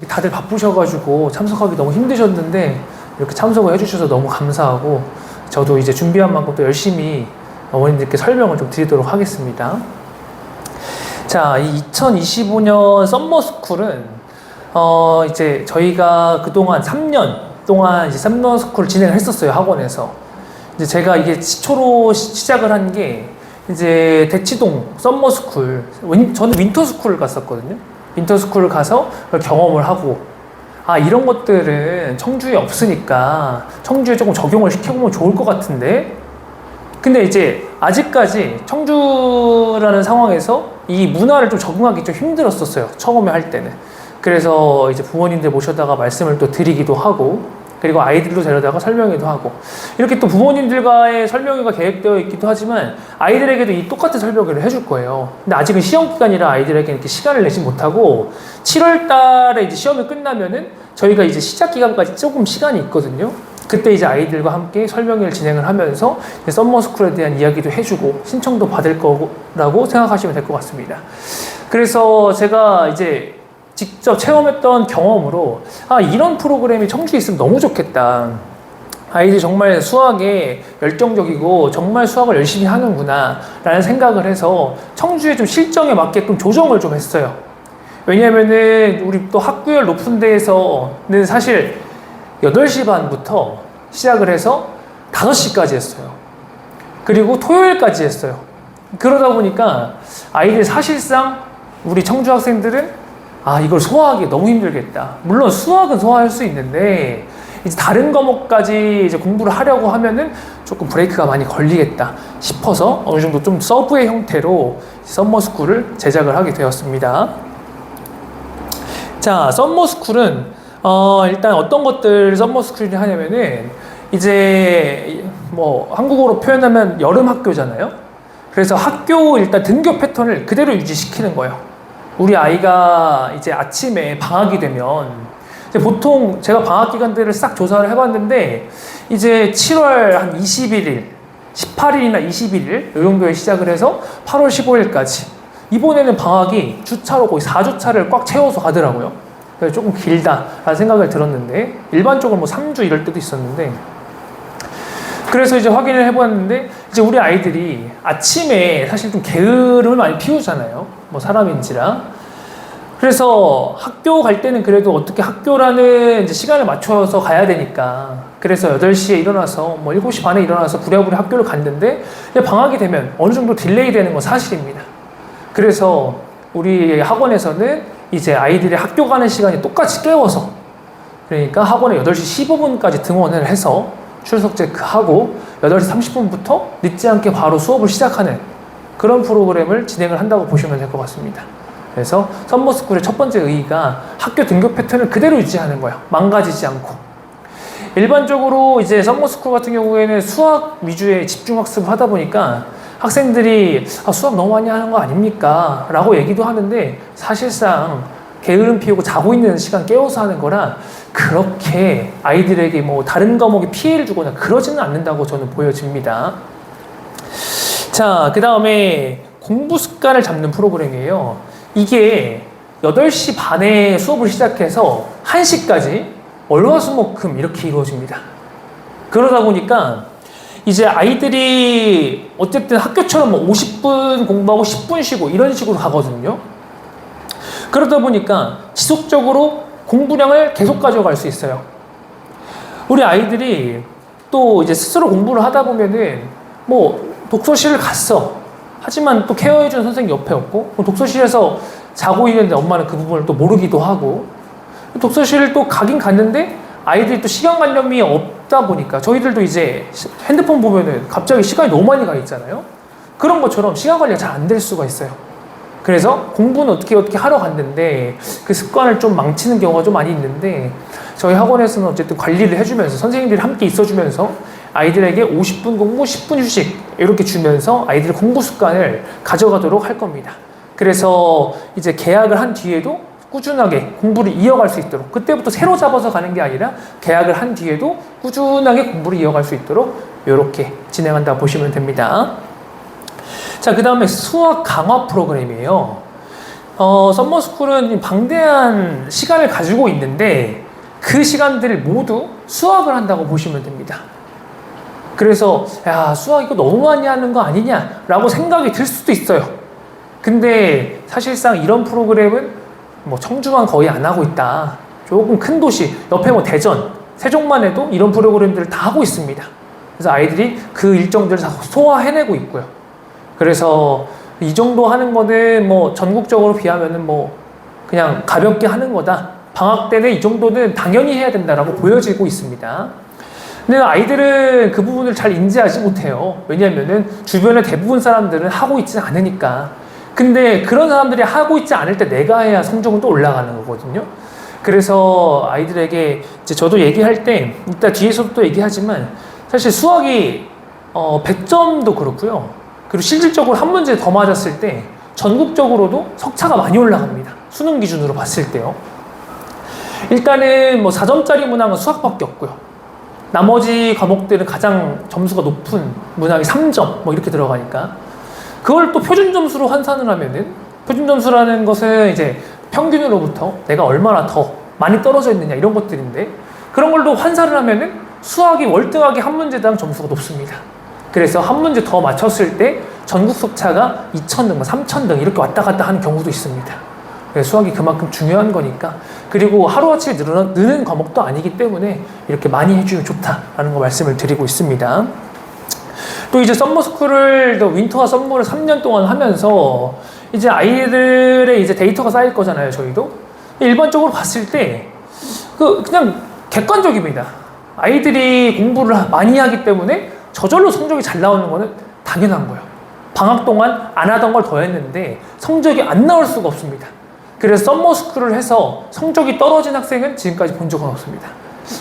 다들 바쁘셔가지고 참석하기 너무 힘드셨는데 이렇게 참석을 해주셔서 너무 감사하고 저도 이제 준비한 만큼 또 열심히 어머님들께 설명을 좀 드리도록 하겠습니다. 자, 이 2025년 썸머스쿨은 이제 저희가 그동안 3년 동안 이제 썸머스쿨을 진행을 했었어요, 학원에서. 이제 제가 이게 시초로 시작을 한 게 이제 대치동 썸머스쿨, 저는 윈터스쿨을 갔었거든요. 윈터스쿨을 가서 경험을 하고, 아, 이런 것들은 청주에 없으니까 청주에 조금 적용을 시켜보면 좋을 것 같은데, 근데 이제 아직까지 청주라는 상황에서 이 문화를 좀 적응하기 좀 힘들었었어요, 처음에 할 때는. 그래서 이제 부모님들 모셔다가 말씀을 또 드리기도 하고, 그리고 아이들도 데려다가 설명회도 하고, 이렇게 또 부모님들과의 설명회가 계획되어 있기도 하지만 아이들에게도 이 똑같은 설명회를 해줄 거예요. 근데 아직은 시험 기간이라 아이들에게 이렇게 시간을 내지 못하고 7월 달에 이제 시험이 끝나면은 저희가 이제 시작 기간까지 조금 시간이 있거든요. 그때 이제 아이들과 함께 설명회를 진행을 하면서 썸머스쿨에 대한 이야기도 해주고 신청도 받을 거라고 생각하시면 될 것 같습니다. 그래서 제가 이제 직접 체험했던 경험으로, 아, 이런 프로그램이 청주에 있으면 너무 좋겠다. 아이들이 정말 수학에 열정적이고 정말 수학을 열심히 하는구나 라는 생각을 해서 청주에 좀 실정에 맞게끔 조정을 좀 했어요. 왜냐면은 우리 또 학구열 높은 데에서는 사실 8시 반부터 시작을 해서 5시까지 했어요. 그리고 토요일까지 했어요. 그러다 보니까 아이들 사실상 우리 청주 학생들은 아, 이걸 소화하기 너무 힘들겠다. 물론 수학은 소화할 수 있는데 이제 다른 과목까지 이제 공부를 하려고 하면은 조금 브레이크가 많이 걸리겠다 싶어서 어느 정도 좀 서브의 형태로 썸머스쿨을 제작을 하게 되었습니다. 자, 썸머스쿨은 일단 어떤 것들 썸머스쿨이 하냐면은 이제 뭐 한국어로 표현하면 여름 학교잖아요. 그래서 학교 일단 등교 패턴을 그대로 유지시키는 거예요. 우리 아이가 이제 아침에 방학이 되면 이제 보통 제가 방학 기간들을 싹 조사를 해봤는데 이제 7월 한 21일, 18일이나 21일 이 정도에 시작을 해서 8월 15일까지 이번에는 방학이 주차로 거의 4주차를 꽉 채워서 가더라고요. 그래서 조금 길다라는 생각을 들었는데 일반적으로 뭐 3주 이럴 때도 있었는데, 그래서 이제 확인을 해봤는데 이제 우리 아이들이 아침에 사실 좀 게으름을 많이 피우잖아요. 뭐 사람인지라. 그래서 학교 갈 때는 그래도 어떻게 학교라는 이제 시간을 맞춰서 가야 되니까 그래서 8시에 일어나서 뭐 7시 반에 일어나서 부랴부랴 학교를 갔는데 방학이 되면 어느 정도 딜레이 되는 건 사실입니다. 그래서 우리 학원에서는 이제 아이들이 학교 가는 시간이 똑같이 깨워서, 그러니까 학원에 8시 15분까지 등원을 해서 출석 체크하고 8시 30분부터 늦지 않게 바로 수업을 시작하는 그런 프로그램을 진행을 한다고 보시면 될 것 같습니다. 그래서 썸머스쿨의 첫 번째 의의가 학교 등교 패턴을 그대로 유지하는 거예요. 망가지지 않고. 일반적으로 이제 썸머스쿨 같은 경우에는 수학 위주의 집중학습을 하다 보니까 학생들이 아, 수학 너무 많이 하는 거 아닙니까? 라고 얘기도 하는데 사실상 게으름 피우고 자고 있는 시간 깨워서 하는 거라 그렇게 아이들에게 뭐 다른 과목에 피해를 주거나 그러지는 않는다고 저는 보여집니다. 자, 그 다음에 공부 습관을 잡는 프로그램이에요. 이게 8시 반에 수업을 시작해서 1시까지 월화수목금 이렇게 이루어집니다. 그러다 보니까 이제 아이들이 어쨌든 학교처럼 뭐 50분 공부하고 10분 쉬고 이런 식으로 가거든요. 그러다 보니까 지속적으로 공부량을 계속 가져갈 수 있어요. 우리 아이들이 또 이제 스스로 공부를 하다 보면은 뭐 독서실을 갔어. 하지만 또 케어해주는 선생님 옆에 없고 독서실에서 자고 있는데 엄마는 그 부분을 또 모르기도 하고, 독서실을 또 가긴 갔는데 아이들이 또 시간관념이 없다 보니까 저희들도 이제 핸드폰 보면은 갑자기 시간이 너무 많이 가 있잖아요. 그런 것처럼 시간 관리가 잘 안 될 수가 있어요. 그래서 공부는 어떻게 하러 갔는데 그 습관을 좀 망치는 경우가 좀 많이 있는데 저희 학원에서는 어쨌든 관리를 해주면서 선생님들이 함께 있어주면서 아이들에게 50분 공부, 10분 휴식 이렇게 주면서 아이들의 공부 습관을 가져가도록 할 겁니다. 그래서 이제 개학을 한 뒤에도 꾸준하게 공부를 이어갈 수 있도록, 그때부터 새로 잡아서 가는 게 아니라 개학을 한 뒤에도 꾸준하게 공부를 이어갈 수 있도록 이렇게 진행한다 보시면 됩니다. 자, 그 다음에 수학 강화 프로그램이에요. 썸머스쿨은 방대한 시간을 가지고 있는데 그 시간들을 모두 수학을 한다고 보시면 됩니다. 그래서 야, 수학 이거 너무 많이 하는 거 아니냐라고 생각이 들 수도 있어요. 근데 사실상 이런 프로그램은 뭐 청주만 거의 안 하고 있다. 조금 큰 도시, 옆에 뭐 대전, 세종만 해도 이런 프로그램들을 다 하고 있습니다. 그래서 아이들이 그 일정들을 다 소화해내고 있고요. 그래서 이 정도 하는 거는 뭐 전국적으로 비하면은 뭐 그냥 가볍게 하는 거다. 방학 때는 이 정도는 당연히 해야 된다라고 보여지고 있습니다. 근데 아이들은 그 부분을 잘 인지하지 못해요. 왜냐하면은 주변의 대부분 사람들은 하고 있지 않으니까. 근데 그런 사람들이 하고 있지 않을 때 내가 해야 성적은 또 올라가는 거거든요. 그래서 아이들에게 이제 저도 얘기할 때 이따 뒤에서도 또 얘기하지만 사실 수학이 100점도 그렇고요. 그리고 실질적으로 한 문제 더 맞았을 때 전국적으로도 석차가 많이 올라갑니다. 수능 기준으로 봤을 때요. 일단은 뭐 4점짜리 문항은 수학밖에 없고요. 나머지 과목들은 가장 점수가 높은 문항이 3점 뭐 이렇게 들어가니까 그걸 또 표준 점수로 환산을 하면은 표준 점수라는 것은 이제 평균으로부터 내가 얼마나 더 많이 떨어져 있느냐 이런 것들인데 그런 걸로 환산을 하면은 수학이 월등하게 한 문제당 점수가 높습니다. 그래서 한 문제 더 맞췄을 때 전국 석차가 2,000등, 3,000등 이렇게 왔다 갔다 하는 경우도 있습니다. 수학이 그만큼 중요한 거니까 그리고 하루아침에 느는 과목도 아니기 때문에 이렇게 많이 해주면 좋다라는 거 말씀을 드리고 있습니다. 또 이제 썸머스쿨을 윈터와 썸머를 3년 동안 하면서 이제 아이들의 이제 데이터가 쌓일 거잖아요. 저희도 일반적으로 봤을 때 그냥 객관적입니다. 아이들이 공부를 많이 하기 때문에 저절로 성적이 잘 나오는 거는 당연한 거예요. 방학 동안 안 하던 걸 더 했는데 성적이 안 나올 수가 없습니다. 그래서 썸머스쿨을 해서 성적이 떨어진 학생은 지금까지 본 적은 없습니다.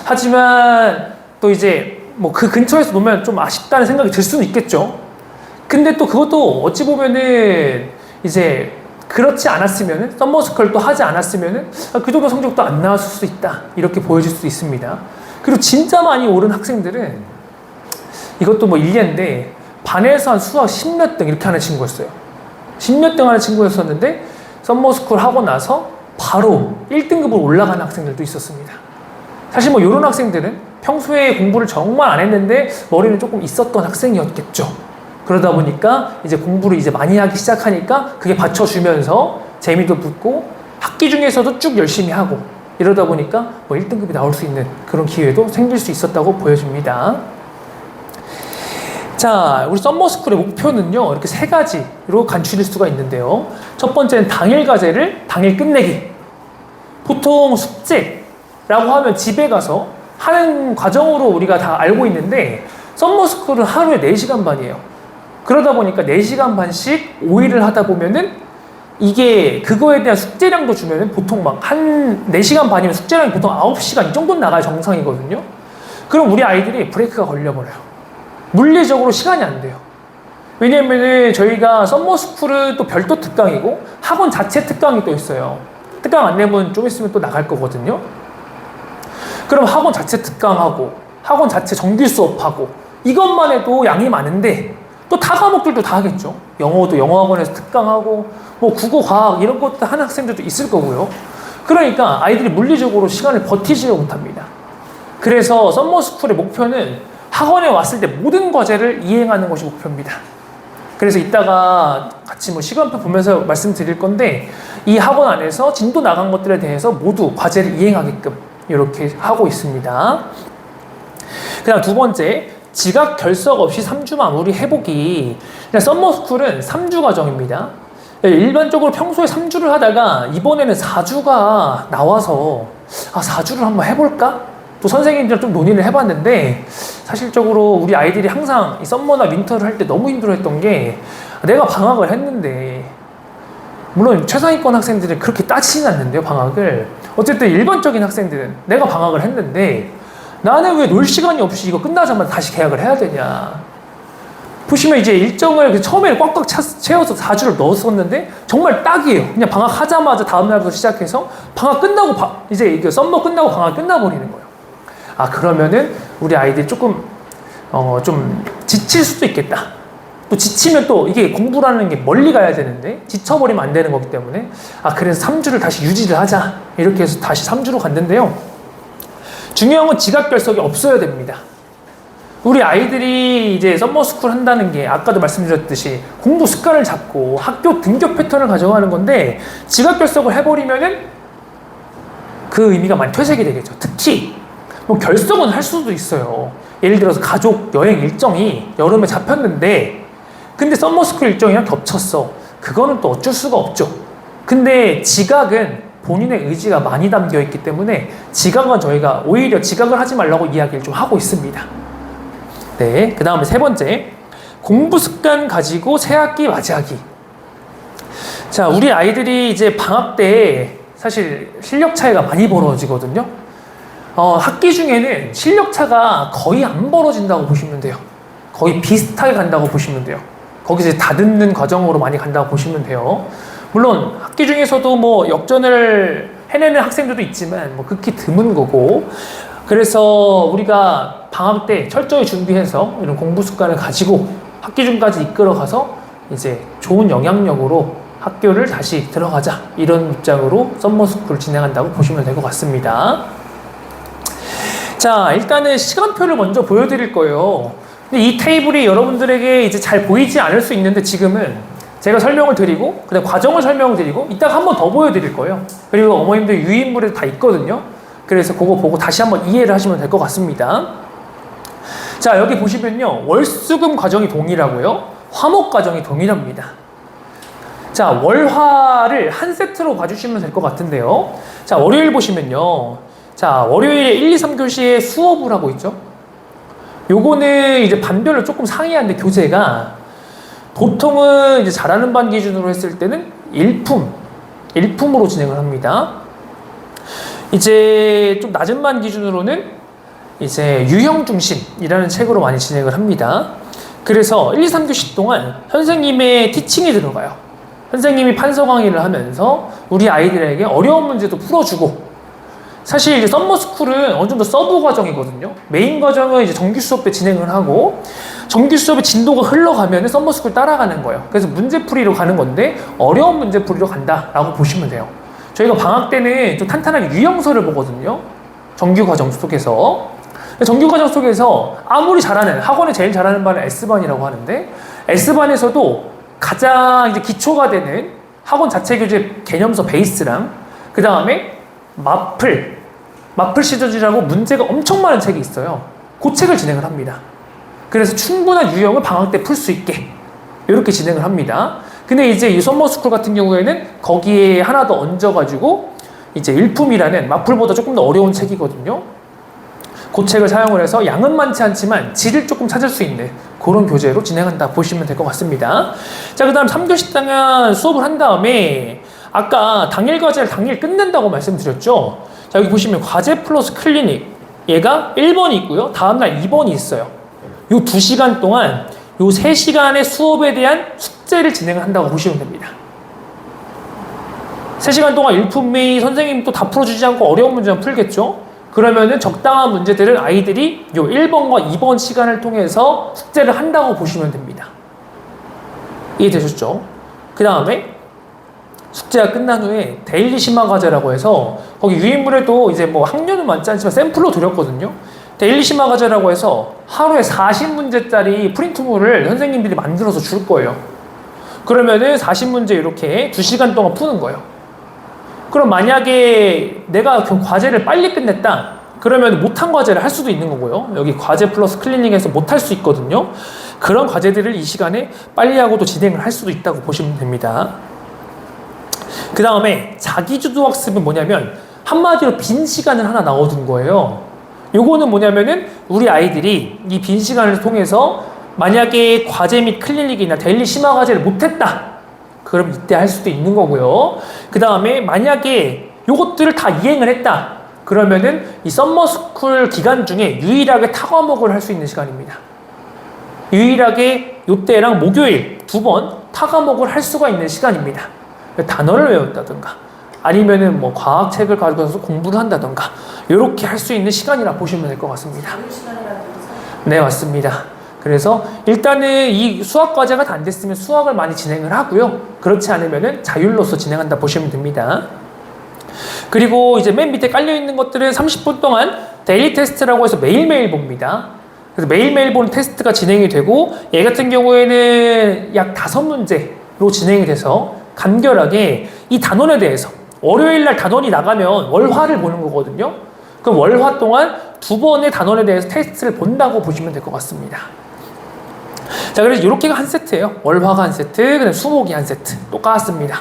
하지만 또 이제 뭐 그 근처에서 놓으면 좀 아쉽다는 생각이 들 수는 있겠죠. 근데 또 그것도 어찌 보면은 이제 그렇지 않았으면은 썸머스쿨도 하지 않았으면은 그 정도 성적도 안 나왔을 수 있다 이렇게 보여질 수도 있습니다. 그리고 진짜 많이 오른 학생들은 이것도 뭐 일리인데 반에서 한 수학 10몇 등 이렇게 하는 친구였어요. 10몇 등 하는 친구였었는데 썸머스쿨 하고 나서 바로 1등급으로 올라가는 학생들도 있었습니다. 사실 뭐 이런 학생들은 평소에 공부를 정말 안 했는데 머리는 조금 있었던 학생이었겠죠. 그러다 보니까 이제 공부를 이제 많이 하기 시작하니까 그게 받쳐주면서 재미도 붙고 학기 중에서도 쭉 열심히 하고 이러다 보니까 뭐 1등급이 나올 수 있는 그런 기회도 생길 수 있었다고 보여집니다. 자, 우리 썸머스쿨의 목표는요, 이렇게 세 가지로 간추릴 수가 있는데요. 첫 번째는 당일 과제를 당일 끝내기. 보통 숙제라고 하면 집에 가서 하는 과정으로 우리가 다 알고 있는데, 썸머스쿨은 하루에 4시간 반이에요. 그러다 보니까 4시간 반씩 5일을 하다 보면은 이게 그거에 대한 숙제량도 주면은 보통 막 한 4시간 반이면 숙제량이 보통 9시간 이 정도는 나가야 정상이거든요. 그럼 우리 아이들이 브레이크가 걸려버려요. 물리적으로 시간이 안 돼요. 왜냐면은 저희가 썸머스쿨은 또 별도 특강이고 학원 자체 특강이 또 있어요. 특강 안 내면 좀 있으면 또 나갈 거거든요. 그럼 학원 자체 특강하고 학원 자체 정규 수업하고 이것만 해도 양이 많은데 또 타 과목들도 다 하겠죠. 영어도 영어학원에서 특강하고 뭐 국어, 과학 이런 것도 하는 학생들도 있을 거고요. 그러니까 아이들이 물리적으로 시간을 버티지를 못합니다. 그래서 썸머스쿨의 목표는 학원에 왔을 때 모든 과제를 이행하는 것이 목표입니다. 그래서 이따가 같이 뭐 시간표 보면서 말씀드릴 건데 이 학원 안에서 진도 나간 것들에 대해서 모두 과제를 이행하게끔 이렇게 하고 있습니다. 그 다음 두 번째, 지각 결석 없이 3주 마무리 해보기. 썸머스쿨은 3주 과정입니다. 일반적으로 평소에 3주를 하다가 이번에는 4주가 나와서 4주를 한번 해볼까? 또 선생님들이랑 좀 논의를 해봤는데 사실적으로 우리 아이들이 항상 이 썸머나 윈터를 할 때 너무 힘들어했던 게 내가 방학을 했는데 물론 최상위권 학생들은 그렇게 따지진 않는데요, 방학을. 어쨌든 일반적인 학생들은 내가 방학을 했는데 나는 왜 놀 시간이 없이 이거 끝나자마자 다시 계약을 해야 되냐. 보시면 이제 일정을 처음에 꽉꽉 채워서 4주를 넣었었는데 정말 딱이에요. 그냥 방학 하자마자 다음 날부터 시작해서 방학 끝나고 이제 이게 썸머 끝나고 방학 끝나버리는 거예요. 그러면은 우리 아이들이 조금 좀 지칠 수도 있겠다. 또 지치면 또 이게 공부라는 게 멀리 가야 되는데 지쳐버리면 안 되는 거기 때문에 그래서 3주를 다시 유지를 하자 이렇게 해서 다시 3주로 갔는데요. 중요한 건 지각결석이 없어야 됩니다. 우리 아이들이 이제 썸머스쿨 한다는 게 아까도 말씀드렸듯이 공부 습관을 잡고 학교 등교 패턴을 가져가는 건데 지각결석을 해버리면은 그 의미가 많이 퇴색이 되겠죠. 특히 뭐 결석은 할 수도 있어요. 예를 들어서 가족 여행 일정이 여름에 잡혔는데 근데 썸머스쿨 일정이랑 겹쳤어. 그거는 또 어쩔 수가 없죠. 근데 지각은 본인의 의지가 많이 담겨 있기 때문에 지각은 저희가 오히려 지각을 하지 말라고 이야기를 좀 하고 있습니다. 네, 그 다음에 세 번째, 공부 습관 가지고 새학기 맞이하기. 자, 우리 아이들이 이제 방학 때 사실 실력 차이가 많이 벌어지거든요. 학기 중에는 실력 차가 거의 안 벌어진다고 보시면 돼요. 거의 비슷하게 간다고 보시면 돼요. 거기서 이제 다듬는 과정으로 많이 간다고 보시면 돼요. 물론 학기 중에서도 뭐 역전을 해내는 학생들도 있지만 뭐 극히 드문 거고, 그래서 우리가 방학 때 철저히 준비해서 이런 공부 습관을 가지고 학기 중까지 이끌어가서 이제 좋은 영향력으로 학교를 다시 들어가자, 이런 입장으로 썸머스쿨을 진행한다고 보시면 될 것 같습니다. 자, 일단은 시간표를 먼저 보여드릴 거예요. 근데 이 테이블이 여러분들에게 이제 잘 보이지 않을 수 있는데 지금은 제가 설명을 드리고 그다음 과정을 설명을 드리고 이따가 한 번 더 보여드릴 거예요. 그리고 어머님들 유인물에도 다 있거든요. 그래서 그거 보고 다시 한번 이해를 하시면 될 것 같습니다. 자, 여기 보시면요, 월수금 과정이 동일하고요, 화목 과정이 동일합니다. 자, 월화를 한 세트로 봐주시면 될 것 같은데요. 자, 월요일 보시면요, 자, 월요일에 1, 2, 3교시에 수업을 하고 있죠. 요거는 이제 반별로 조금 상이한데 교재가 보통은 이제 잘하는 반 기준으로 했을 때는 일품으로 진행을 합니다. 이제 좀 낮은 반 기준으로는 이제 유형 중심이라는 책으로 많이 진행을 합니다. 그래서 1, 2, 3교시 동안 선생님의 티칭이 들어가요. 선생님이 판서 강의를 하면서 우리 아이들에게 어려운 문제도 풀어주고, 사실 이제 썸머스쿨은 어느 정도 서브 과정이거든요. 메인 과정은 이제 정규 수업 때 진행을 하고, 정규 수업의 진도가 흘러가면 썸머스쿨 따라가는 거예요. 그래서 문제풀이로 가는 건데 어려운 문제풀이로 간다라고 보시면 돼요. 저희가 방학 때는 좀 탄탄하게 유형서를 보거든요. 정규 과정 속에서. 정규 과정 속에서 아무리 잘하는, 학원에 제일 잘하는 반은 S반이라고 하는데, S반에서도 가장 이제 기초가 되는 학원 자체 교재 개념서 베이스랑 그 다음에 마플 시저지라고 문제가 엄청 많은 책이 있어요. 그 책을 진행을 합니다. 그래서 충분한 유형을 방학 때 풀 수 있게 이렇게 진행을 합니다. 근데 이제 이 썸머스쿨 같은 경우에는 거기에 하나 더 얹어가지고 이제 일품이라는 마플보다 조금 더 어려운 책이거든요. 그 책을 사용을 해서 양은 많지 않지만 질을 조금 찾을 수 있는 그런 교재로 진행한다 보시면 될 것 같습니다. 자, 그 다음 3교시 당연 수업을 한 다음에 아까 당일 과제를 당일 끝낸다고 말씀드렸죠. 자, 여기 보시면 과제 플러스 클리닉, 얘가 1번이 있고요, 다음날 2번이 있어요. 요 2시간 동안 요 3시간의 수업에 대한 숙제를 진행을 한다고 보시면 됩니다. 3시간 동안 일품이 선생님이 또 다 풀어주지 않고 어려운 문제만 풀겠죠. 그러면은 적당한 문제들을 아이들이 요 1번과 2번 시간을 통해서 숙제를 한다고 보시면 됩니다. 이해되셨죠? 그 다음에 숙제가 끝난 후에 데일리 심화 과제라고 해서 거기 유인물에도 이제 뭐 학년은 많지 않지만 샘플로 드렸거든요. 데일리 심화 과제라고 해서 하루에 40문제짜리 프린트물을 선생님들이 만들어서 줄 거예요. 그러면은 40문제 이렇게 2시간 동안 푸는 거예요. 그럼 만약에 내가 그 과제를 빨리 끝냈다, 그러면 못한 과제를 할 수도 있는 거고요. 여기 과제 플러스 클리닉에서 못할 수 있거든요. 그런 과제들을 이 시간에 빨리 하고도 진행을 할 수도 있다고 보시면 됩니다. 그 다음에 자기주도 학습은 뭐냐면 한마디로 빈 시간을 하나 넣어둔 거예요. 요거는 뭐냐면은 우리 아이들이 이 빈 시간을 통해서 만약에 과제 및 클리닉이나 데일리 심화 과제를 못했다, 그럼 이때 할 수도 있는 거고요. 그 다음에 만약에 요것들을 다 이행을 했다, 그러면은 이 썸머스쿨 기간 중에 유일하게 타 과목을 할 수 있는 시간입니다. 유일하게 요때랑 목요일 2번 타 과목을 할 수가 있는 시간입니다. 단어를 외웠다든가 아니면은 뭐 과학책을 가져가서 공부를 한다든가 이렇게 할 수 있는 시간이라 보시면 될 것 같습니다. 네, 맞습니다. 그래서 일단은 이 수학 과제가 다 안 됐으면 수학을 많이 진행을 하고요. 그렇지 않으면은 자율로서 진행한다 보시면 됩니다. 그리고 이제 맨 밑에 깔려있는 것들은 30분 동안 데일리 테스트라고 해서 매일매일 봅니다. 그래서 매일매일 보는 테스트가 진행이 되고 얘 같은 경우에는 약 5문제로 진행이 돼서 간결하게 이 단원에 대해서 월요일날 단원이 나가면 월화를 보는 거거든요. 그럼 월화 동안 2번의 단원에 대해서 테스트를 본다고 보시면 될 것 같습니다. 자, 그래서 이렇게가 한 세트예요. 월화가 한 세트, 그다음 수목이 한 세트 똑같습니다.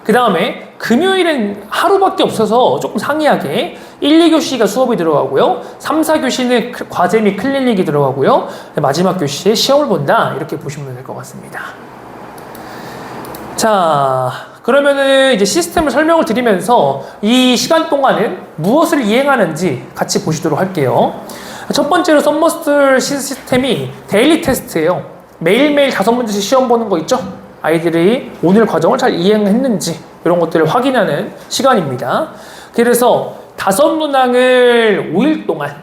그 다음에 금요일은 하루밖에 없어서 조금 상이하게 1, 2교시가 수업이 들어가고요. 3, 4교시는 과제 및 클리닉이 들어가고요. 마지막 교시에 시험을 본다. 이렇게 보시면 될 것 같습니다. 자, 그러면은 이제 시스템을 설명을 드리면서 이 시간 동안은 무엇을 이행하는지 같이 보시도록 할게요. 첫 번째로 썸머스쿨 시스템이 데일리 테스트예요. 매일매일 5문제씩 시험 보는 거 있죠? 아이들이 오늘 과정을 잘 이행했는지 이런 것들을 확인하는 시간입니다. 그래서 5문항을 5일 동안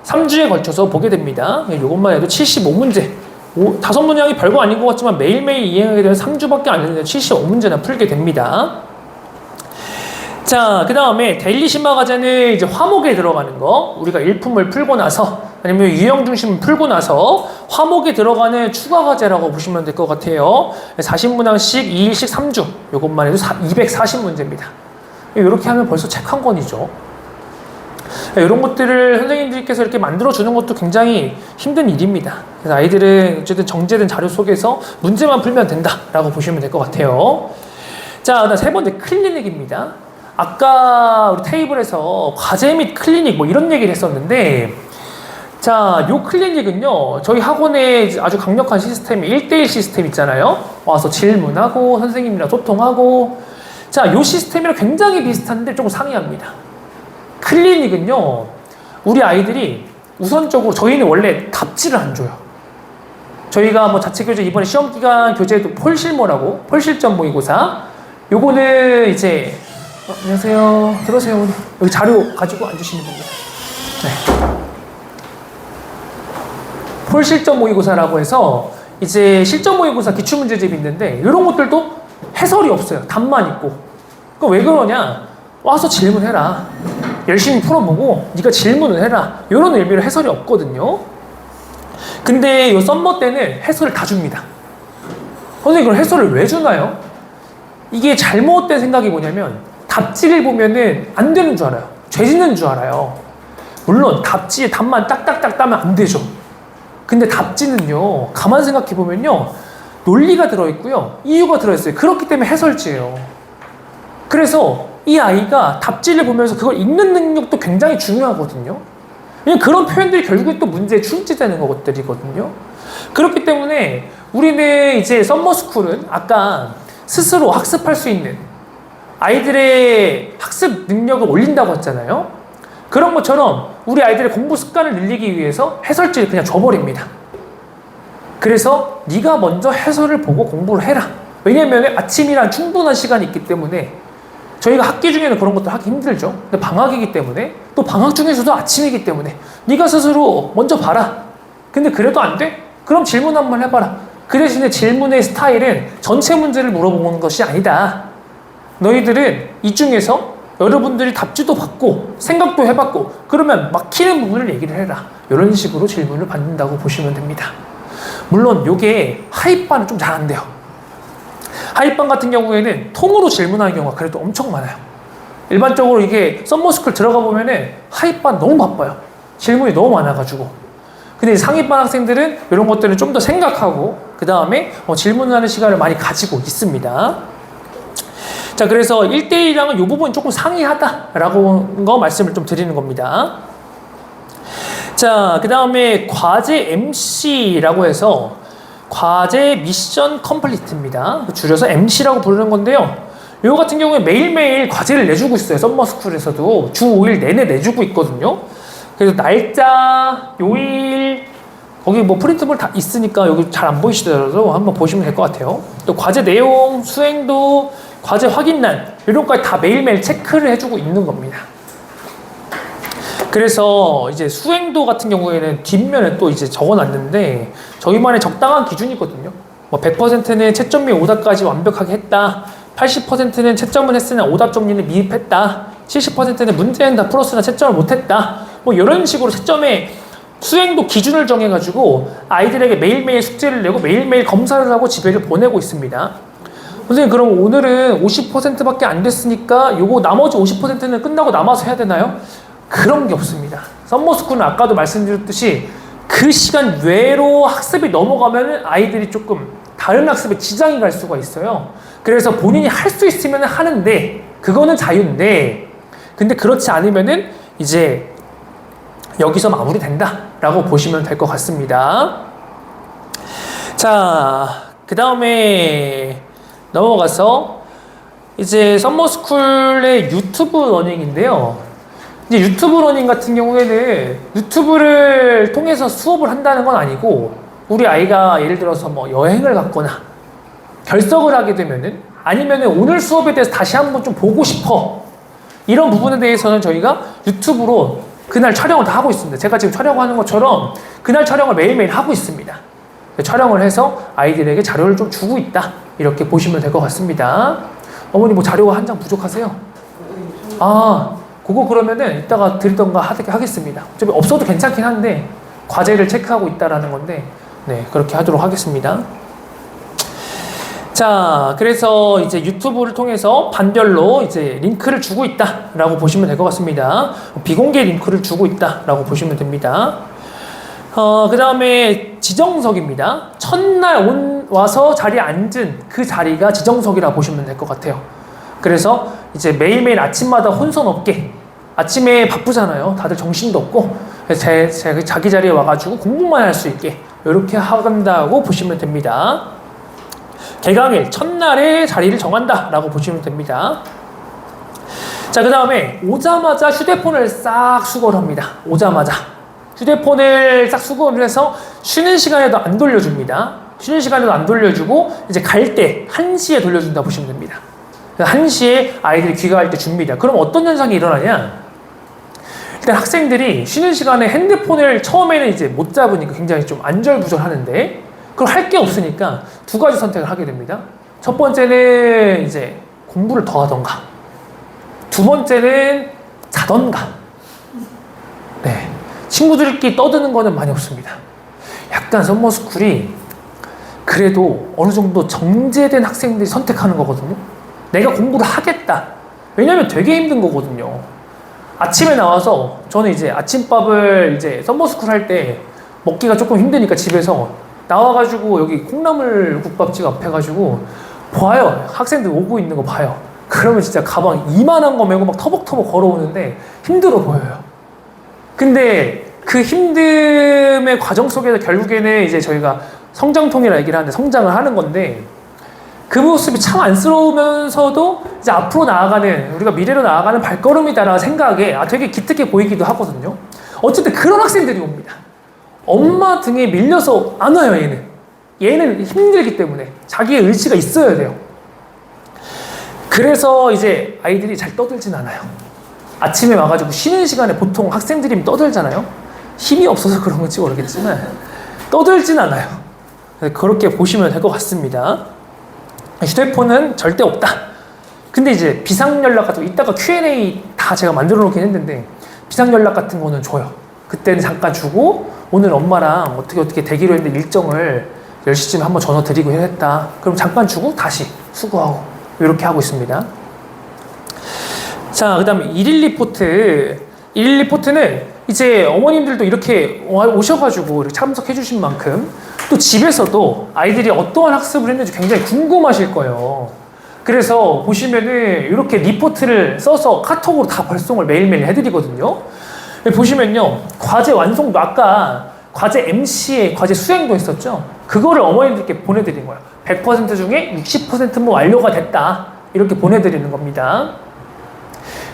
3주에 걸쳐서 보게 됩니다. 이것만 해도 75문제. 5문항이 별거 아닌 것 같지만 매일매일 이행하게 되면 3주밖에 안 되는데 75문제나 풀게 됩니다. 자, 그 다음에 데일리 심화 과제는 이제 화목에 들어가는 거, 우리가 일품을 풀고 나서 아니면 유형 중심을 풀고 나서 화목에 들어가는 추가 과제라고 보시면 될 것 같아요. 40문항씩 2일씩 3주, 이것만 해도 240문제입니다. 이렇게 하면 벌써 책 한 권이죠. 이런 것들을 선생님들께서 이렇게 만들어주는 것도 굉장히 힘든 일입니다. 그래서 아이들은 어쨌든 정제된 자료 속에서 문제만 풀면 된다라고 보시면 될 것 같아요. 자, 그다음 세 번째 클리닉입니다. 아까 우리 테이블에서 과제 및 클리닉 뭐 이런 얘기를 했었는데, 자, 요 클리닉은요, 저희 학원에 아주 강력한 시스템이 1대1 시스템 있잖아요. 와서 질문하고 선생님이랑 소통하고, 자, 요 시스템이랑 굉장히 비슷한데 조금 상이합니다. 클리닉은요, 우리 아이들이 우선적으로 저희는 원래 답지를 안 줘요. 저희가 뭐 자체교재 이번에 시험기간 교재도 폴실모라고, 폴실점 모의고사, 요거는 이제 안녕하세요. 들어오세요. 여기 자료 가지고 앉으시면 됩니다. 네. 폴실점 모의고사라고 해서 이제 실점 모의고사 기출문제집이 있는데 이런 것들도 해설이 없어요. 답만 있고. 그럼 왜 그러냐? 와서 질문해라. 열심히 풀어보고 네가 질문을 해라. 이런 의미로 해설이 없거든요. 근데 이 썸머 때는 해설을 다 줍니다. 선생님 그럼 해설을 왜 주나요? 이게 잘못된 생각이 뭐냐면 답지를 보면은 안 되는 줄 알아요. 죄 짓는 줄 알아요. 물론 답지에 답만 딱딱딱 따면 안 되죠. 근데 답지는요, 가만 생각해 보면요, 논리가 들어있고요, 이유가 들어있어요. 그렇기 때문에 해설지예요. 그래서 이 아이가 답지를 보면서 그걸 읽는 능력도 굉장히 중요하거든요. 왜냐면 그런 표현들이 결국에 또 문제에 출제되는 것들이거든요. 그렇기 때문에 우리는 이제 썸머스쿨은 아까 스스로 학습할 수 있는 아이들의 학습 능력을 올린다고 했잖아요. 그런 것처럼 우리 아이들의 공부 습관을 늘리기 위해서 해설지를 그냥 줘버립니다. 그래서 네가 먼저 해설을 보고 공부를 해라. 왜냐면 아침이란 충분한 시간이 있기 때문에 저희가 학기 중에는 그런 것들 하기 힘들죠. 근데 방학이기 때문에 또 방학 중에서도 아침이기 때문에 네가 스스로 먼저 봐라. 근데 그래도 안 돼? 그럼 질문 한번 해봐라. 그 대신에 질문의 스타일은 전체 문제를 물어보는 것이 아니다. 너희들은 이 중에서 여러분들이 답지도 받고 생각도 해봤고 그러면 막히는 부분을 얘기를 해라. 이런 식으로 질문을 받는다고 보시면 됩니다. 물론 이게 하이반은 좀 잘 안 돼요. 하이반 같은 경우에는 통으로 질문하는 경우가 그래도 엄청 많아요. 일반적으로 이게 썸머스쿨 들어가 보면은 하이반 너무 바빠요. 질문이 너무 많아가지고. 근데 상위반 학생들은 이런 것들을 좀 더 생각하고 그 다음에 질문하는 시간을 많이 가지고 있습니다. 자, 그래서 1대1이랑은 이 부분이 조금 상이하다라고 거 말씀을 좀 드리는 겁니다. 자, 그 다음에 과제 MC라고 해서 과제 미션 컴플리트입니다. 줄여서 MC라고 부르는 건데요. 요 같은 경우에 매일매일 과제를 내주고 있어요. 썸머스쿨에서도 주 5일 내내 내주고 있거든요. 그래서 날짜, 요일, 거기 뭐 프린트볼 다 있으니까 여기 잘 안 보이시더라도 한번 보시면 될 것 같아요. 또 과제 내용, 수행도, 과제 확인란 이런 것까지 다 매일매일 체크를 해주고 있는 겁니다. 그래서 이제 수행도 같은 경우에는 뒷면에 또 이제 적어놨는데 저희만의 적당한 기준이거든요. 뭐 100%는 채점 및 오답까지 완벽하게 했다. 80%는 채점은 했으나 오답 정리는 미흡했다. 70%는 문제는 다 풀었으나 채점을 못했다. 뭐 이런 식으로 채점의 수행도 기준을 정해가지고 아이들에게 매일매일 숙제를 내고 매일매일 검사를 하고 집에를 보내고 있습니다. 선생님, 그럼 오늘은 50%밖에 안 됐으니까 요거 나머지 50%는 끝나고 남아서 해야 되나요? 그런 게 없습니다. 썸머스쿨은 아까도 말씀드렸듯이 그 시간 외로 학습이 넘어가면 아이들이 조금 다른 학습에 지장이 갈 수가 있어요. 그래서 본인이 할 수 있으면 하는데 그거는 자유인데, 근데 그렇지 않으면은 이제 여기서 마무리된다 라고 보시면 될 것 같습니다. 자, 그 다음에 넘어가서 이제 썸머스쿨의 유튜브 러닝인데요. 이제 유튜브 러닝 같은 경우에는 유튜브를 통해서 수업을 한다는 건 아니고, 우리 아이가 예를 들어서 뭐 여행을 갔거나 결석을 하게 되면은, 아니면은 오늘 수업에 대해서 다시 한번 좀 보고 싶어, 이런 부분에 대해서는 저희가 유튜브로 그날 촬영을 다 하고 있습니다. 제가 지금 촬영하는 것처럼 그날 촬영을 매일매일 하고 있습니다. 촬영을 해서 아이들에게 자료를 좀 주고 있다, 이렇게 보시면 될 것 같습니다. 어머니 뭐 자료가 한 장 부족하세요? 아, 그거 그러면은 이따가 드리던가 하겠습니다. 좀 없어도 괜찮긴 한데 과제를 체크하고 있다라는 건데, 네, 그렇게 하도록 하겠습니다. 자, 그래서 이제 유튜브를 통해서 반별로 이제 링크를 주고 있다라고 보시면 될 것 같습니다. 비공개 링크를 주고 있다라고 보시면 됩니다. 그 다음에 지정석입니다. 첫날 와서 자리에 앉은 그 자리가 지정석이라 보시면 될 것 같아요. 그래서 이제 매일매일 아침마다 혼선 없게, 아침에 바쁘잖아요. 다들 정신도 없고, 자기 자리에 와가지고 공부만 할 수 있게 이렇게 한다고 보시면 됩니다. 개강일 첫날에 자리를 정한다 라고 보시면 됩니다. 자, 그 다음에 오자마자 휴대폰을 싹 수거를 합니다. 오자마자 휴대폰을 싹 수거를 해서 쉬는 시간에도 안 돌려줍니다. 쉬는 시간에도 안 돌려주고 이제 갈 때 1시에 돌려준다 보시면 됩니다. 1시에 아이들이 귀가할 때 줍니다. 그럼 어떤 현상이 일어나냐? 일단 학생들이 쉬는 시간에 핸드폰을 처음에는 이제 못 잡으니까 굉장히 좀 안절부절하는데, 그럼 할 게 없으니까 두 가지 선택을 하게 됩니다. 첫 번째는 이제 공부를 더 하던가, 두 번째는 자던가. 네, 친구들끼리 떠드는 거는 많이 없습니다. 약간 썸머스쿨이 그래도 어느 정도 정제된 학생들이 선택하는 거거든요. 내가 공부를 하겠다. 왜냐면 되게 힘든 거거든요. 아침에 나와서 저는 이제 아침밥을 이제 썸머스쿨 할 때 먹기가 조금 힘드니까 집에서 나와가지고 여기 콩나물 국밥집 앞에 가지고 봐요. 학생들 오고 있는 거 봐요. 그러면 진짜 가방 이만한 거 메고 막 터벅터벅 걸어오는데 힘들어 보여요. 근데 그 힘듦의 과정 속에서 결국에는 이제 저희가 성장통이라 얘기를 하는데 성장을 하는 건데, 그 모습이 참 안쓰러우면서도 이제 앞으로 나아가는, 우리가 미래로 나아가는 발걸음이다라는 생각에 되게 기특해 보이기도 하거든요. 어쨌든 그런 학생들이 옵니다. 엄마 등에 밀려서 안 와요, 얘는 힘들기 때문에 자기의 의지가 있어야 돼요. 그래서 이제 아이들이 잘 떠들진 않아요. 아침에 와가지고 쉬는 시간에 보통 학생들이 떠들잖아요. 힘이 없어서 그런 건지 모르겠지만 떠들진 않아요. 그렇게 보시면 될 것 같습니다. 휴대폰은 절대 없다. 근데 이제 비상연락 같은 거, 이따가 Q&A 다 제가 만들어 놓긴 했는데 비상연락 같은 거는 줘요. 그때는 잠깐 주고, 오늘 엄마랑 어떻게 되기로 했는데 일정을 10시쯤에 한번 전화 드리고 했다. 그럼 잠깐 주고 다시 수고하고, 이렇게 하고 있습니다. 자, 그 다음에 일일 리포트. 일일 리포트는 이제 어머님들도 이렇게 오셔가지고 이렇게 참석해 주신 만큼 또 집에서도 아이들이 어떠한 학습을 했는지 굉장히 궁금하실 거예요. 그래서 보시면은 이렇게 리포트를 써서 카톡으로 다 발송을 매일매일 해드리거든요. 보시면요, 과제 완성도, 아까 과제 MC에 과제 수행도 했었죠. 그거를 어머님들께 보내드린 거예요. 100% 중에 60%는 완료가 됐다, 이렇게 보내드리는 겁니다.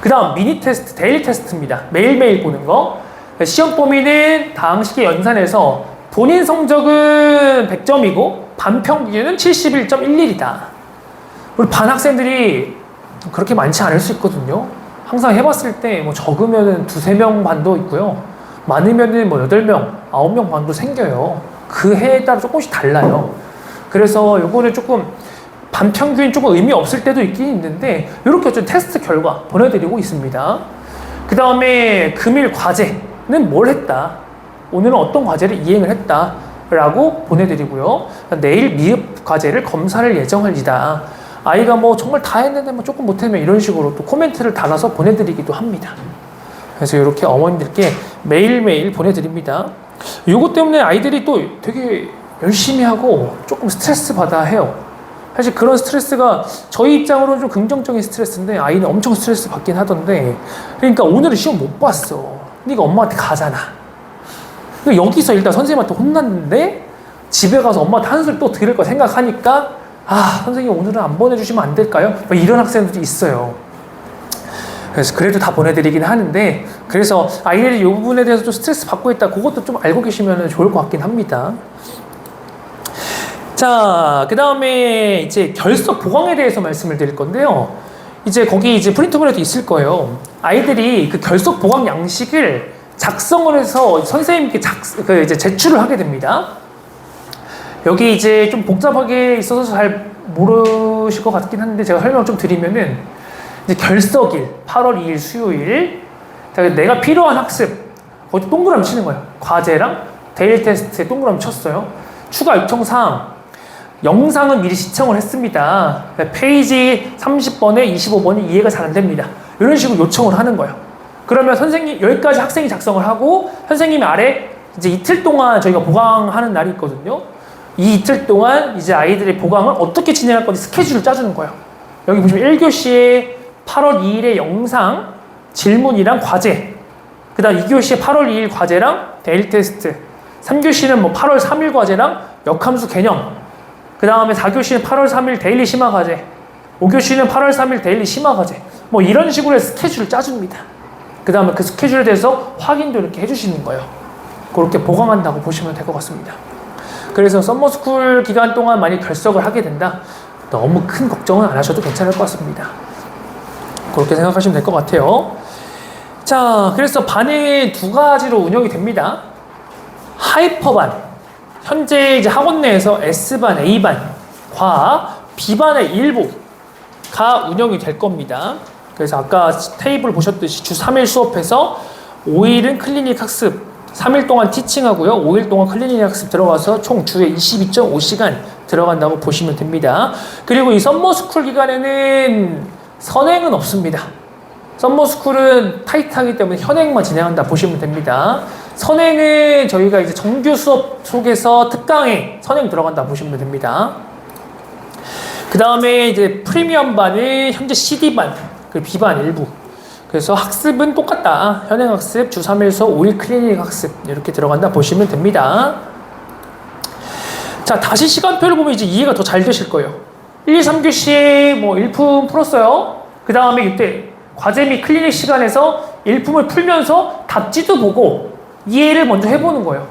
그 다음 미니 테스트, 데일리 테스트입니다. 매일매일 보는 거. 시험 범위는 당시의 연산에서 본인 성적은 100점이고 반 평균은 71.11이다. 우리 반 학생들이 그렇게 많지 않을 수 있거든요. 항상 해봤을 때 뭐 적으면은 2-3명 반도 있고요. 많으면은 뭐 8명, 9명 반도 생겨요. 그 해에 따라 조금씩 달라요. 그래서 요거는 조금 반평균 조금 의미 없을 때도 있긴 있는데 이렇게 좀 테스트 결과 보내드리고 있습니다. 그 다음에 금일 과제는 뭘 했다. 오늘은 어떤 과제를 이행을 했다. 라고 보내드리고요. 내일 미흡 과제를 검사를 예정할이다. 아이가 뭐 정말 다 했는데 뭐 조금 못했면 이런 식으로 또 코멘트를 달아서 보내드리기도 합니다. 그래서 이렇게 어머님들께 매일매일 보내드립니다. 이것 때문에 아이들이 또 되게 열심히 하고 조금 스트레스 받아 해요. 사실 그런 스트레스가 저희 입장으로는 좀 긍정적인 스트레스인데 아이는 엄청 스트레스 받긴 하던데, 그러니까 오늘은 시험 못 봤어. 네가 엄마한테 가잖아. 여기서 일단 선생님한테 혼났는데 집에 가서 엄마한테 한 소리 또 들을 거 생각하니까 선생님 오늘은 안 보내주시면 안 될까요? 이런 학생들도 있어요. 그래서 그래도 다 보내드리긴 하는데, 그래서 아이들이 이 부분에 대해서 좀 스트레스 받고 있다, 그것도 좀 알고 계시면 좋을 것 같긴 합니다. 자, 그 다음에 이제 결석 보강에 대해서 말씀을 드릴 건데요. 이제 거기 이제 프린트본에도 있을 거예요. 아이들이 그 결석 보강 양식을 작성을 해서 선생님께 이제 제출을 하게 됩니다. 여기 이제 좀 복잡하게 있어서 잘 모르실 것 같긴 한데 제가 설명을 좀 드리면은, 이제 결석일 8월 2일 수요일, 내가 필요한 학습 거기 동그라미 치는 거예요. 과제랑 데일리 테스트에 동그라미 쳤어요. 추가 요청사항, 영상은 미리 시청을 했습니다. 페이지 30번에 25번이 이해가 잘 안 됩니다. 이런 식으로 요청을 하는 거예요. 그러면 선생님, 여기까지 학생이 작성을 하고, 선생님이 아래 이제 이틀 동안 저희가 보강하는 날이 있거든요. 이 이틀 동안 이제 아이들의 보강을 어떻게 진행할 건지 스케줄을 짜주는 거예요. 여기 보시면 1교시에 8월 2일에 영상, 질문이랑 과제, 그 다음 2교시에 8월 2일 과제랑 데일리 테스트, 3교시는 뭐 8월 3일 과제랑 역함수 개념, 그 다음에 4교시는 8월 3일 데일리 심화 과제, 5교시는 8월 3일 데일리 심화 과제, 뭐 이런 식으로 스케줄을 짜줍니다. 그 다음에 그 스케줄에 대해서 확인도 이렇게 해주시는 거예요. 그렇게 보강한다고 보시면 될 것 같습니다. 그래서 썸머스쿨 기간 동안 만약 결석을 하게 된다, 너무 큰 걱정은 안 하셔도 괜찮을 것 같습니다. 그렇게 생각하시면 될 것 같아요. 자, 그래서 반이 2가지로 운영이 됩니다. 하이퍼반, 현재 이제 학원 내에서 S반, A반과 B반의 일부가 운영이 될 겁니다. 그래서 아까 테이블 보셨듯이 주 3일 수업해서 5일은 클리닉 학습, 3일 동안 티칭하고요. 5일 동안 클리닉 학습 들어가서 총 주에 22.5시간 들어간다고 보시면 됩니다. 그리고 이 썸머스쿨 기간에는 선행은 없습니다. 썸머스쿨은 타이트하기 때문에 현행만 진행한다 보시면 됩니다. 선행은 저희가 이제 정규 수업 속에서 특강에 선행 들어간다 보시면 됩니다. 그 다음에 이제 프리미엄 반은 현재 CD반, 그리고 B반 일부. 그래서 학습은 똑같다. 현행 학습, 주 3일 수업, 5일 클리닉 학습. 이렇게 들어간다 보시면 됩니다. 자, 다시 시간표를 보면 이제 이해가 더 잘 되실 거예요. 1, 2, 3교시에 뭐 일품 풀었어요. 그 다음에 이때 과제 및 클리닉 시간에서 일품을 풀면서 답지도 보고 이해를 먼저 해보는 거예요.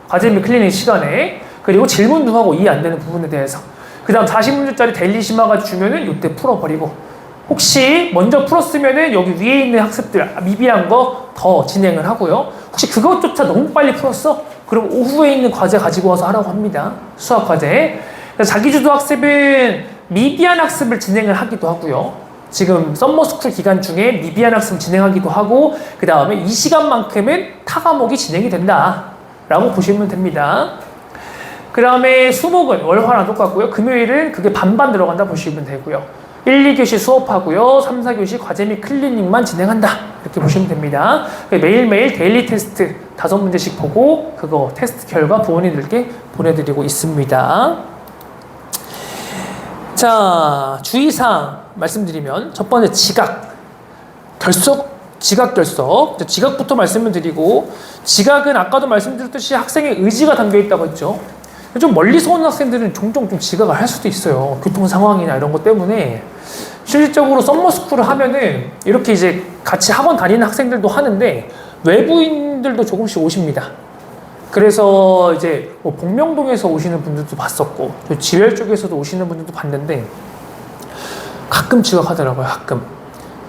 과제 및 클리닉 시간에. 그리고 질문도 하고 이해 안 되는 부분에 대해서. 그 다음 40문제짜리 데일리 심화가 주면은 이때 풀어버리고, 혹시 먼저 풀었으면은 여기 위에 있는 학습들 미비한 거 더 진행을 하고요. 혹시 그것조차 너무 빨리 풀었어? 그럼 오후에 있는 과제 가지고 와서 하라고 합니다. 수학 과제. 자기주도 학습은 미비한 학습을 진행을 하기도 하고요. 지금 썸머스쿨 기간 중에 미비한 학습을 진행하기도 하고, 그 다음에 이 시간만큼은 타 과목이 진행이 된다 라고 보시면 됩니다. 그 다음에 수목은 월화랑 똑같고요. 금요일은 그게 반반 들어간다 보시면 되고요. 1, 2교시 수업하고요. 3, 4교시 과제 및 클리닉만 진행한다. 이렇게 보시면 됩니다. 매일매일 데일리 테스트 5문제씩 보고 그거 테스트 결과 부모님들께 보내드리고 있습니다. 자, 주의사항 말씀드리면, 첫 번째 지각. 지각 결석. 지각부터 말씀을 드리고, 지각은 아까도 말씀드렸듯이 학생의 의지가 담겨 있다고 했죠. 좀 멀리서 오는 학생들은 종종 좀 지각을 할 수도 있어요. 교통 상황이나 이런 것 때문에. 실질적으로 썸머스쿨을 하면은 이렇게 이제 같이 학원 다니는 학생들도 하는데 외부인들도 조금씩 오십니다. 그래서 이제 뭐 복명동에서 오시는 분들도 봤었고, 지뢰 쪽에서도 오시는 분들도 봤는데 가끔 지각하더라고요. 가끔.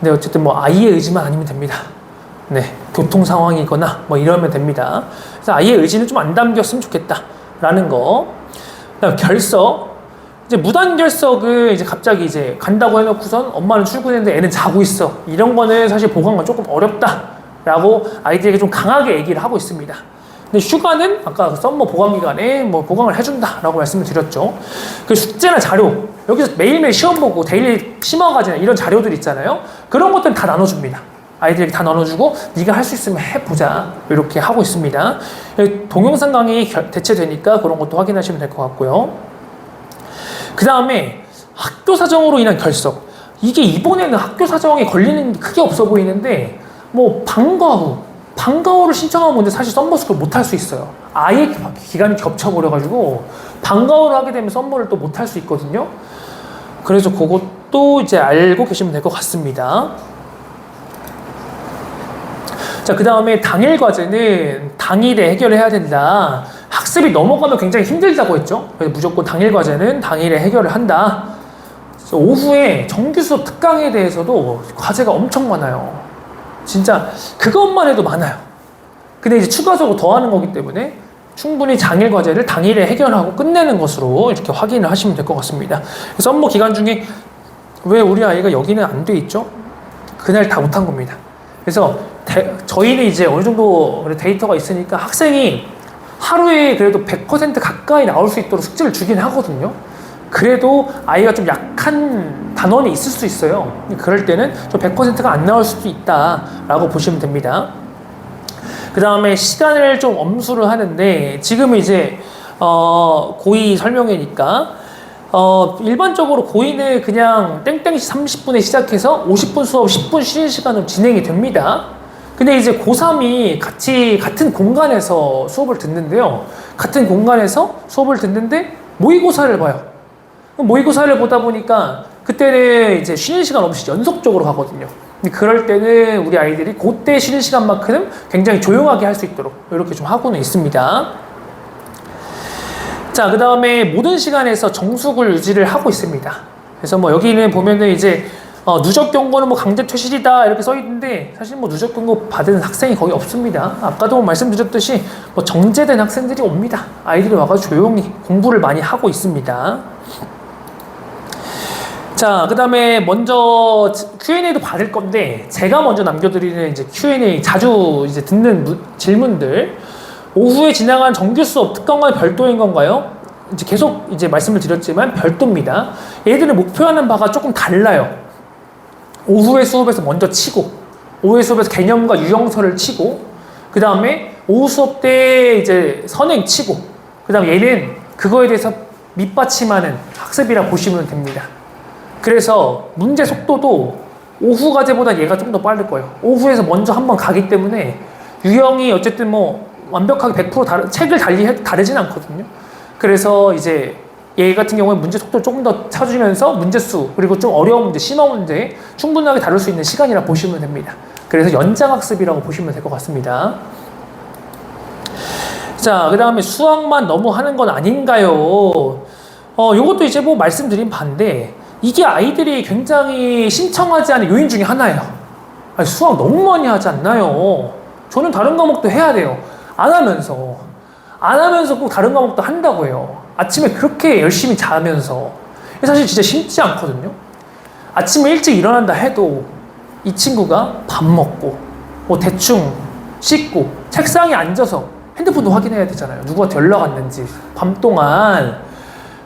근데 어쨌든 뭐 아이의 의지만 아니면 됩니다. 네, 교통 상황이거나 뭐 이러면 됩니다. 그래서 아이의 의지는 좀 안 담겼으면 좋겠다라는 거. 그다음 결석. 이제 무단 결석은 이제 갑자기 이제 간다고 해놓고선 엄마는 출근했는데 애는 자고 있어. 이런 거는 사실 보강가 조금 어렵다라고 아이들에게 좀 강하게 얘기를 하고 있습니다. 근데 휴가는 아까 그 썸머 보강 기간에 뭐 보강을 해준다라고 말씀을 드렸죠. 그 숙제나 자료 여기서 매일매일 시험 보고 데일리 심화과제나 이런 자료들 있잖아요. 그런 것들은 다 나눠줍니다. 아이들에게 다 나눠주고 네가 할 수 있으면 해보자 이렇게 하고 있습니다. 동영상 강의 대체되니까 그런 것도 확인하시면 될 것 같고요. 그 다음에 학교 사정으로 인한 결석. 이게 이번에는 학교 사정에 걸리는 게 크게 없어 보이는데 뭐 방과후를 신청하면 근데 사실 썸머스쿨 못 할 수 있어요. 아예 기간이 겹쳐버려가지고 방과후를 하게 되면 썸머를 또 못 할 수 있거든요. 그래서 그것도 이제 알고 계시면 될 것 같습니다. 자, 그 다음에 당일 과제는 당일에 해결해야 된다. 학습이 넘어가면 굉장히 힘들다고 했죠. 그래서 무조건 당일 과제는 당일에 해결을 한다. 그래서 오후에 정규 수업 특강에 대해서도 과제가 엄청 많아요. 진짜 그것만 해도 많아요. 근데 이제 추가적으로 더하는 거기 때문에 충분히 당일 과제를 당일에 해결하고 끝내는 것으로 이렇게 확인을 하시면 될 것 같습니다. 그래서 썸머 기간 중에 왜 우리 아이가 여기는 안 돼 있죠? 그날 다 못한 겁니다. 그래서 저희는 이제 어느 정도 데이터가 있으니까 학생이 하루에 그래도 100% 가까이 나올 수 있도록 숙제를 주긴 하거든요. 그래도 아이가 좀 약한 단원이 있을 수 있어요. 그럴 때는 좀 100%가 안 나올 수도 있다라고 보시면 됩니다. 그 다음에 시간을 좀 엄수를 하는데 지금은 이제 고2 설명회니까 일반적으로 고2는 그냥 땡땡 30분에 시작해서 50분 수업 10분 쉬는 시간으로 진행이 됩니다. 근데 이제 고3이 같은 공간에서 수업을 듣는데요. 같은 공간에서 수업을 듣는데 모의고사를 봐요. 모의고사를 보다 보니까 그때는 이제 쉬는 시간 없이 연속적으로 가거든요. 그럴 때는 우리 아이들이 그때 쉬는 시간만큼은 굉장히 조용하게 할 수 있도록 이렇게 좀 하고는 있습니다. 자, 그 다음에 모든 시간에서 정숙을 유지를 하고 있습니다. 그래서 뭐 여기는 보면은 이제 누적 경고는 뭐 강제 퇴실이다 이렇게 써 있는데 사실 뭐 누적 경고 받은 학생이 거의 없습니다. 아까도 말씀드렸듯이 뭐 정제된 학생들이 옵니다. 아이들이 와가지고 조용히 공부를 많이 하고 있습니다. 자, 그 다음에 먼저 Q&A도 받을 건데 제가 먼저 남겨드리는 이제 Q&A 자주 이제 듣는 질문들. 오후에 지나간 정규 수업 특강과는 별도인 건가요? 이제 계속 이제 말씀을 드렸지만 별도입니다. 얘들을 목표하는 바가 조금 달라요. 오후의 수업에서 먼저 치고, 오후의 수업에서 개념과 유형설을 치고, 그 다음에 오후 수업 때 이제 선행 치고, 그 다음 얘는 그거에 대해서 밑받침하는 학습이라 보시면 됩니다. 그래서 문제 속도도 오후 과제보다 얘가 좀 더 빠를 거예요. 오후에서 먼저 한번 가기 때문에 유형이 어쨌든 뭐 완벽하게 100% 책을 다르진 않거든요. 그래서 이제 얘 같은 경우에 문제 속도를 조금 더 찾으면서 문제수 그리고 좀 어려운 문제, 심화 문제 충분하게 다룰 수 있는 시간이라 보시면 됩니다. 그래서 연장학습이라고 보시면 될 것 같습니다. 자, 그 다음에 수학만 너무 하는 건 아닌가요? 요것도 이제 뭐 말씀드린 바인데 이게 아이들이 굉장히 신청하지 않은 요인 중에 하나예요. 아니, 수학 너무 많이 하지 않나요? 저는 다른 과목도 해야 돼요. 안 하면서 꼭 다른 과목도 한다고 해요. 아침에 그렇게 열심히 자면서. 사실 진짜 쉽지 않거든요. 아침에 일찍 일어난다 해도 이 친구가 밥 먹고 뭐 대충 씻고 책상에 앉아서 핸드폰도 확인해야 되잖아요. 누구한테 연락 왔는지 밤 동안.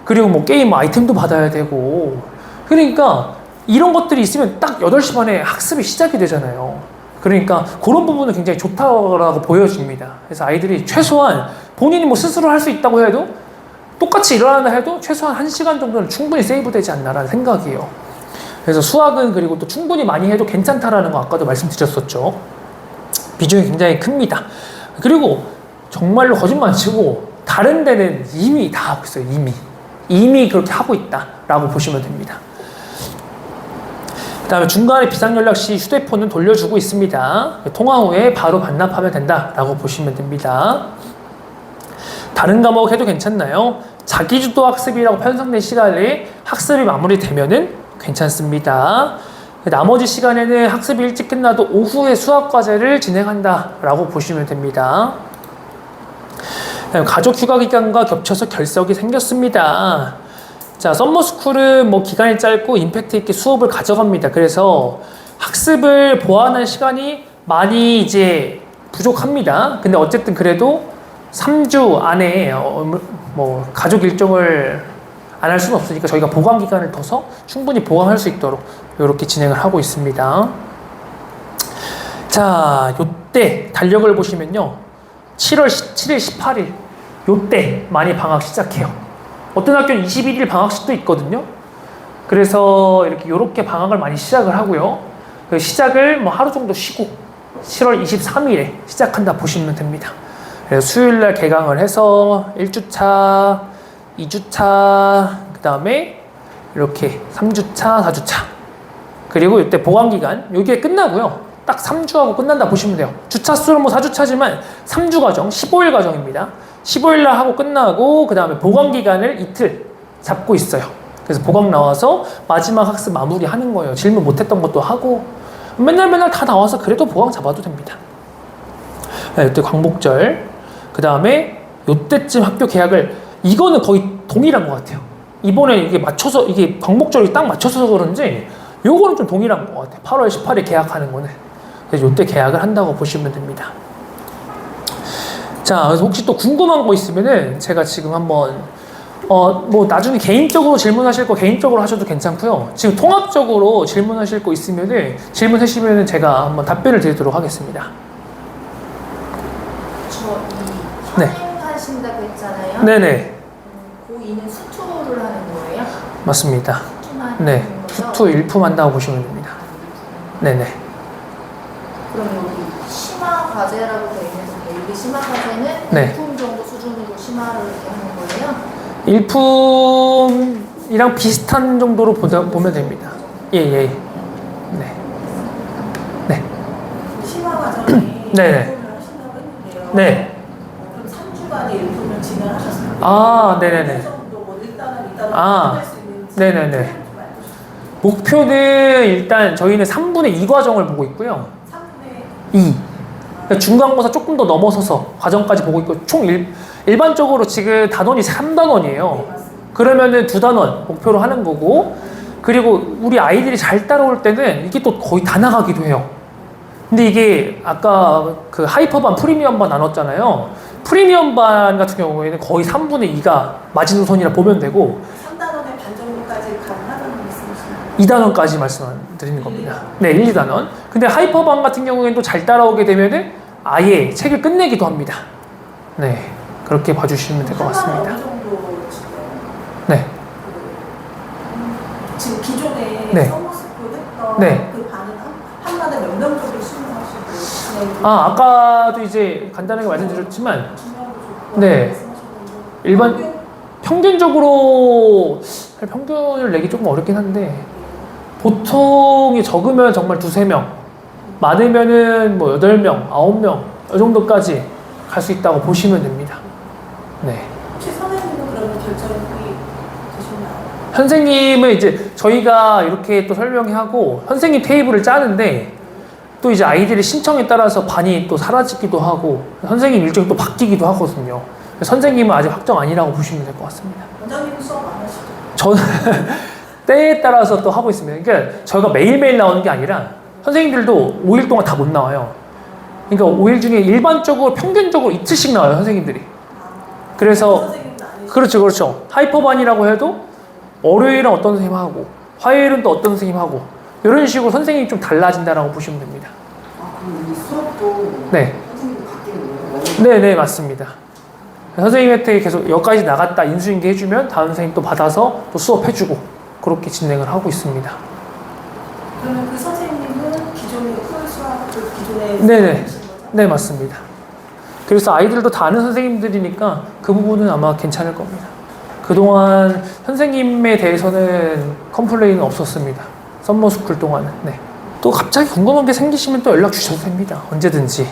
그리고 뭐 게임 아이템도 받아야 되고. 그러니까 이런 것들이 있으면 딱 8시 반에 학습이 시작이 되잖아요. 그러니까 그런 부분은 굉장히 좋다고 보여집니다. 그래서 아이들이 최소한 본인이 뭐 스스로 할 수 있다고 해도 똑같이 일어난다 해도 최소한 1시간 정도는 충분히 세이브되지 않나라는 생각이에요. 그래서 수학은 그리고 또 충분히 많이 해도 괜찮다라는 거 아까도 말씀드렸었죠. 비중이 굉장히 큽니다. 그리고 정말로 거짓말 안 치고 다른 데는 이미 다 하고 있어요. 이미 그렇게 하고 있다라고 보시면 됩니다. 그 다음에 중간에 비상연락 시 휴대폰은 돌려주고 있습니다. 통화 후에 바로 반납하면 된다라고 보시면 됩니다. 다른 과목 해도 괜찮나요? 자기주도 학습이라고 편성된 시간에 학습이 마무리되면은 괜찮습니다. 나머지 시간에는 학습이 일찍 끝나도 오후에 수학 과제를 진행한다 라고 보시면 됩니다. 가족 휴가 기간과 겹쳐서 결석이 생겼습니다. 자, 썸머스쿨은 뭐 기간이 짧고 임팩트 있게 수업을 가져갑니다. 그래서 학습을 보완할 시간이 많이 이제 부족합니다. 근데 어쨌든 그래도 3주 안에 뭐 가족 일정을 안 할 수는 없으니까 저희가 보강 기간을 둬서 충분히 보강할 수 있도록 이렇게 진행을 하고 있습니다. 자, 요때 달력을 보시면요. 7월 17일, 18일 요때 많이 방학 시작해요. 어떤 학교는 21일 방학식도 있거든요. 그래서 이렇게 방학을 많이 시작을 하고요. 그 시작을 뭐 하루 정도 쉬고 7월 23일에 시작한다 보시면 됩니다. 그래서 수요일날 개강을 해서 1주차, 2주차, 그 다음에 이렇게 3주차, 4주차. 그리고 이때 보강기간, 여기에 끝나고요. 딱 3주하고 끝난다 보시면 돼요. 주차 수는 뭐 4주차지만 3주 과정, 15일 과정입니다. 15일날 하고 끝나고 그 다음에 보강기간을 이틀 잡고 있어요. 그래서 보강 나와서 마지막 학습 마무리 하는 거예요. 질문 못했던 것도 하고 맨날 다 나와서 그래도 보강 잡아도 됩니다. 네, 이때 광복절, 그 다음에 요때쯤 학교 개학을, 이거는 거의 동일한 것 같아요. 이번에 이게 맞춰서, 이게 광복절이 딱 맞춰서 그런지 요거는 좀 동일한 것 같아요. 8월 18일 개학하는 거는. 그래서 요때 개학을 한다고 보시면 됩니다. 자, 그래서 혹시 또 궁금한 거 있으면은 제가 지금 한번 뭐 나중에 개인적으로 질문하실 거 개인적으로 하셔도 괜찮고요. 지금 통합적으로 질문하실 거 있으면은 질문하시면은 제가 한번 답변을 드리도록 하겠습니다. 저 현행하신다고 했잖아요. 네네. 고2는 수투를 하는 거예요? 맞습니다. 수투만 네. 하는 거죠? 수투 일품한다고 보시면 됩니다. 네네. 그럼 여기 심화 과제라고 되어 있는데 여기 심화 과제는 네. 1품 정도 수준으로 심화를 이렇게 하는 거예요? 일품이랑 비슷한 정도로 보면 됩니다. 예. 네. 네. 심화 과정에 네네. 일품을 하신다고 했는데요. 네. 그럼 3주간의 일품을 진행하셨습니다. 아, 네네네. 어느 정도 뭐 1단원, 2단원 아, 할수 있는지 네네네. 좀 알려주세요. 목표는 일단 저희는 3분의 2 과정을 보고 있고요. 3분의 2. 그러니까 중간고사 조금 더 넘어서서 과정까지 보고 있고, 일반적으로 지금 단원이 3단원이에요. 그러면은 2단원 목표로 하는 거고, 그리고 우리 아이들이 잘 따라올 때는 이게 또 거의 다 나가기도 해요. 근데 이게 아까 그 하이퍼반, 프리미엄반 나눴잖아요. 프리미엄반 같은 경우에는 거의 3분의 2가 마지노선이라 보면 되고, 3단원의 반 정도까지 가능하다는 말씀이시나요? 2단원까지 말씀드리는 겁니다. 네, 1, 2단원. 근데 하이퍼반 같은 경우에는 또 잘 따라오게 되면은 아예 책을 끝내기도 합니다. 네, 그렇게 봐주시면 될 것 같습니다. 어느 정도 지금 네, 지금 기존에 네. 서머스쿨 했던 네. 그 반은 한반에 몇 명 정도 수능하시고 진행이 아까도 이제 간단하게 말씀드렸지만, 중요한 거 좋고 네. 말씀하셨는데 일반 평균적으로 평균을 내기 조금 어렵긴 한데, 보통이 적으면 정말 2-3명, 많으면은 뭐 8명, 9명 이 정도까지 갈 수 있다고 보시면 됩니다. 네. 혹시 선생님은 그러면 결정이 되셨나요? 선생님은 이제 저희가 이렇게 또 설명하고 선생님 테이블을 짜는데, 또 이제 아이들의 신청에 따라서 반이 또 사라지기도 하고 선생님 일정이 또 바뀌기도 하거든요. 선생님은 아직 확정 아니라고 보시면 될 것 같습니다. 원장님은 수업 안 하시죠? 저는 때에 따라서 또 하고 있습니다. 그러니까 저희가 매일매일 나오는 게 아니라 선생님들도 5일 동안 다 못 나와요. 그러니까 5일 중에 일반적으로 평균적으로 이틀씩 나와요, 선생님들이. 그래서 선생님은 아니시죠? 그렇죠. 하이퍼반이라고 해도 월요일은 어떤 선생님 하고 화요일은 또 어떤 선생님 하고 이런 식으로 선생님이 좀 달라진다라고 보시면 됩니다. 그럼 이 수업도 네. 선생님이 바뀌는 거예요? 네, 맞습니다. 선생님한테 계속 여기까지 나갔다 인수인계 해주면 다음 선생님 또 받아서 또 수업해주고 그렇게 진행을 하고 있습니다. 그러면 그 선생님은 기존의 풀 수학 그 기존의 네네. 선생님이신 거죠? 네, 맞습니다. 그래서 아이들도 다 아는 선생님들이니까 그 부분은 아마 괜찮을 겁니다. 그동안 선생님에 대해서는 컴플레인은 없었습니다. 썸머스쿨 동안은. 네. 또 갑자기 궁금한 게 생기시면 또 연락 주셔도 됩니다. 언제든지.